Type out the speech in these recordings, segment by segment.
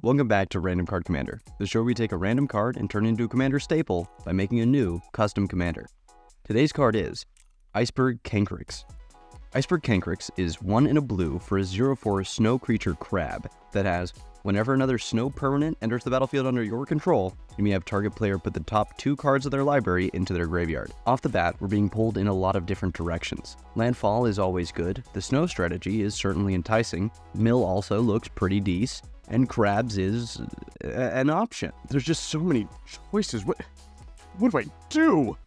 Welcome back to Random Card Commander, the show where we take a random card and turn it into a commander staple by making a new, custom commander. Today's card is Iceberg Cancrix. Iceberg Cancrix is 1 in a blue for a 0/4 snow creature crab that has, whenever another snow permanent enters the battlefield under your control, you may have target player put the top 2 cards of their library into their graveyard. Off the bat, we're being pulled in a lot of different directions. Landfall is always good, the snow strategy is certainly enticing, mill also looks pretty decent, and crabs is an option. There's just so many choices. What do I do?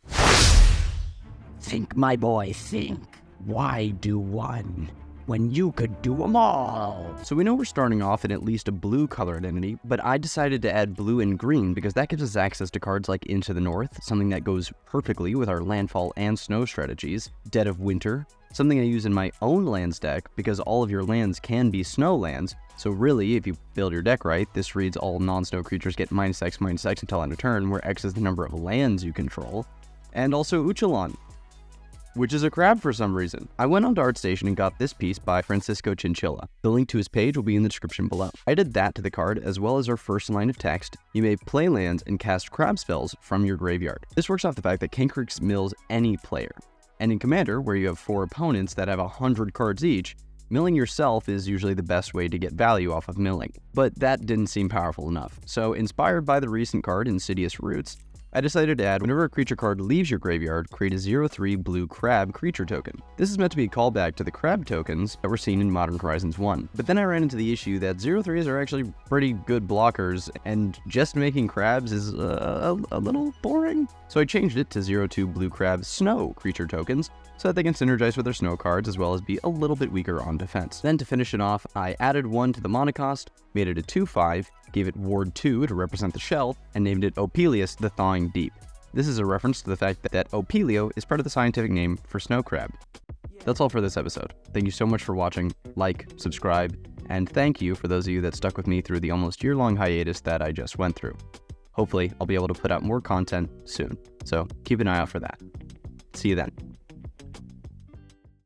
Think, my boy, think. Why do one when you could do them all? So we know we're starting off in at least a blue color identity, but I decided to add blue and green because that gives us access to cards like Into the North, something that goes perfectly with our landfall and snow strategies, Dead of Winter, something I use in my own lands deck because all of your lands can be snow lands, so really, if you build your deck right, this reads all non-snow creatures get -X until end of turn, where X is the number of lands you control, and also Uchalon, which is a crab for some reason. I went onto ArtStation and got this piece by Francisco Chinchilla. The link to his page will be in the description below. I did that to the card as well as our first line of text. You may play lands and cast crab spells from your graveyard. This works off the fact that Cancrix mills any player. And in Commander, where you have 4 opponents that have 100 cards each, milling yourself is usually the best way to get value off of milling. But that didn't seem powerful enough. So inspired by the recent card Insidious Roots, I decided to add, whenever a creature card leaves your graveyard, create a 0/3 blue crab creature token. This is meant to be a callback to the crab tokens that were seen in Modern Horizons 1. But then I ran into the issue that 0/3s are actually pretty good blockers, and just making crabs is a little boring. So I changed it to 0/2 blue crab snow creature tokens, so that they can synergize with their snow cards as well as be a little bit weaker on defense. Then to finish it off, I added 1 to the mana cost, made it a 2/5, gave it Ward 2 to represent the shell, and named it Opelius the Thawing Deep. This is a reference to the fact that Opelio is part of the scientific name for snow crab. That's all for this episode. Thank you so much for watching, like, subscribe, and thank you for those of you that stuck with me through the almost year-long hiatus that I just went through. Hopefully, I'll be able to put out more content soon, so keep an eye out for that. See you then.